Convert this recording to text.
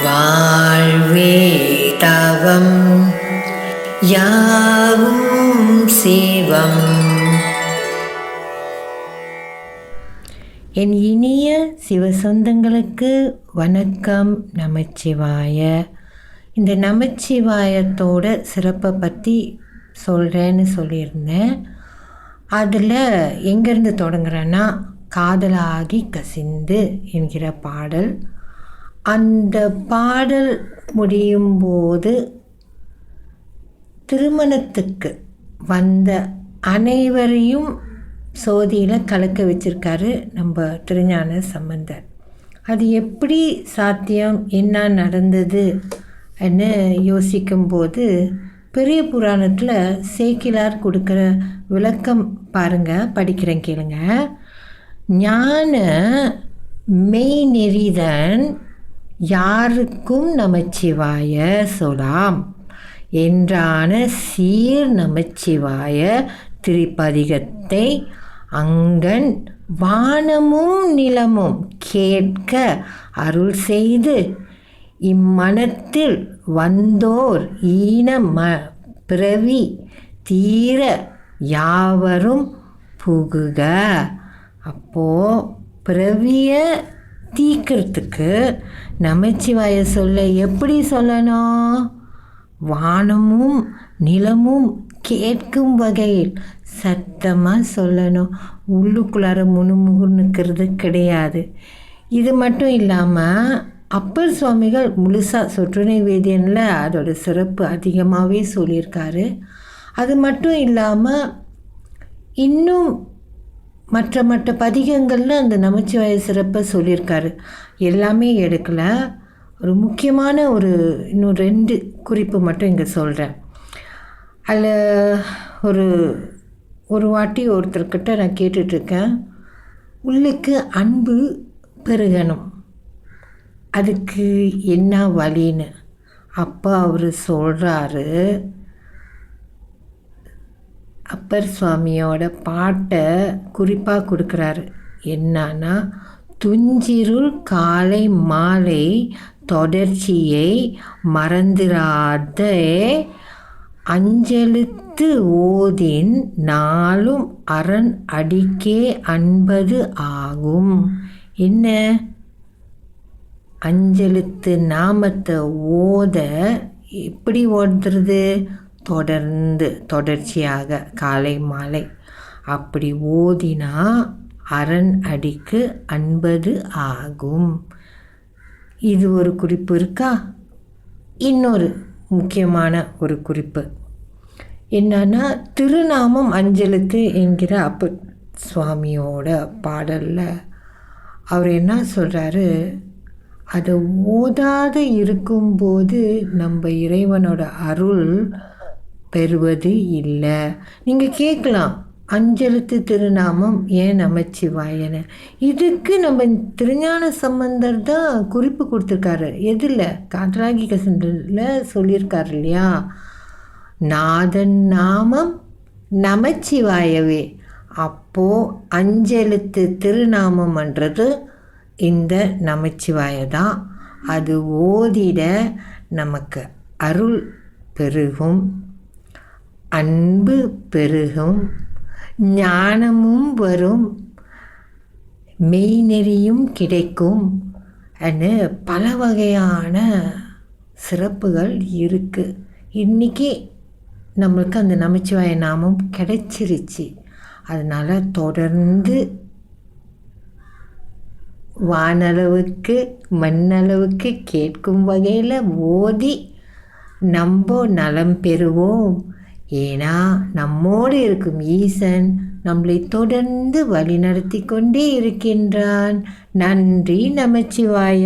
வாழ்வே தவம் யாவும் சிவம். என் இனிய சிவசொந்தங்களுக்கு வணக்கம். நமச்சிவாய. இந்த நமச்சிவாயத்தோட சிறப்பை பற்றி சொல்கிறேன்னு சொல்லியிருந்தேன். அதில் எங்கேருந்து தொடங்குறேன்னா, காதலாகி கசிந்து என்கிற பாடல். அந்த பாடல் முடியும் போது திருமணத்துக்கு வந்த அனைவரையும் சோதியில் கலக்க வச்சிருக்காரு நம்ம திருஞான சம்பந்தர். அது எப்படி சாத்தியம், என்ன நடந்தது என்று யோசிக்கும்போது பெரிய புராணத்தில் சேக்கிலார் கொடுக்குற விளக்கம் பாருங்கள், படிக்கிறேன் கேளுங்க. ஞான மெய்நெறிதன் யாருக்கும் நமச்சிவாய சொலாம் என்றான சீர் நமச்சிவாய திருப்பதிகத்தை அங்கன் வானமும் நிலமும் கேட்க அருள் செய்து இம்மனத்தில் வந்தோர் ஈன பிறவி தீர யாவரும் புகுக. அப்போது பிறவியை தீக்கிறதுக்கு நமச்சிவாய சொல்ல எப்படி சொல்லணும்? வானமும் நிலமும் கேட்கும் வகையில் சத்தமாக சொல்லணும். உள்ளுக்குள்ளார முணுமுணுக்கிறது கிடையாது. இது மட்டும் இல்லாமல் அப்பர் சுவாமிகள் முழுசாக சொற்றுணை வேதியனில் அதோட சிறப்பு அதிகமாகவே சொல்லியிருக்காரு. அது மட்டும் இல்லாமல் இன்னும் மற்ற பதிகங்களில் அந்த நமச்சிவாய சிறப்பை சொல்லியிருக்காரு. எல்லாமே எடுக்கலை. ஒரு முக்கியமான இன்னும் 2 குறிப்பு மட்டும் இங்கே சொல்கிறேன். அதில் ஒரு வாட்டி ஒருத்தர்கிட்ட நான் கேட்டுட்ருக்கேன், உள்ளுக்கு அன்பு பெருகணும், அதுக்கு என்ன வழின்னு. அப்போ அவர் சொல்கிறாரு, அப்பர் சுவாமியோட பாட்டை குறிப்பாக கொடுக்குறாரு. என்னன்னா, துஞ்சிருள் காலை மாலை தொடர்ச்சியை மறந்திராத அஞ்செழுத்து ஓதின் நாளும் அரண் அடிக்கே அன்பது ஆகும். என்ன? அஞ்செழுத்து நாமத்தை ஓத எப்படி ஓடுறது? தொடர்ச்சியாக காலை மாலை அப்படி ஓதினா அரண் அடிக்கு அன்பது ஆகும். இது ஒரு குறிப்பு இருக்கா? இன்னொரு முக்கியமான ஒரு குறிப்பு என்னன்னா, திருநாமம் அஞ்செழுத்து என்கிற அப்பர் சுவாமியோட பாடலில் அவர் என்ன சொல்கிறாரு, அதை ஓதாத இருக்கும்போது நம்ம இறைவனோட அருள் பெறுவது இல்லை. நீங்கள் கேட்கலாம், அஞ்செழுத்து திருநாமம் ஏன் நமச்சிவாயன்னு? இதுக்கு நம்ம திருஞான சம்பந்தர் தான் குறிப்பு கொடுத்துருக்காரு. எதில்? காதலாகி கசிந்தில் சொல்லியிருக்காரு இல்லையா? நாதன் நாமம் நமச்சிவாயவே. அப்போது அஞ்செழுத்து திருநாமம்ன்றது இந்த நமச்சிவாய தான். அது ஓதிட நமக்கு அருள் பெருகும், அன்பு பெருகும், ஞானமும் வரும், மெய்நெறியும் கிடைக்கும். பல வகையான சிறப்புகள் இருக்குது. இன்றைக்கி நம்மளுக்கு அந்த நமச்சிவாய நாமம் கிடைச்சிருச்சு. அதனால் தொடர்ந்து வானளவுக்கு மண்ணளவுக்கு கேட்கும் வகையில் ஓதி நம்ம நலம் பெறுவோம். ஏன்னா நம்மோடு இருக்கும் ஈசன் நம்மளை தொடர்ந்து வழி நடத்தி கொண்டே இருக்கின்றான். நன்றி நமச்சிவாய.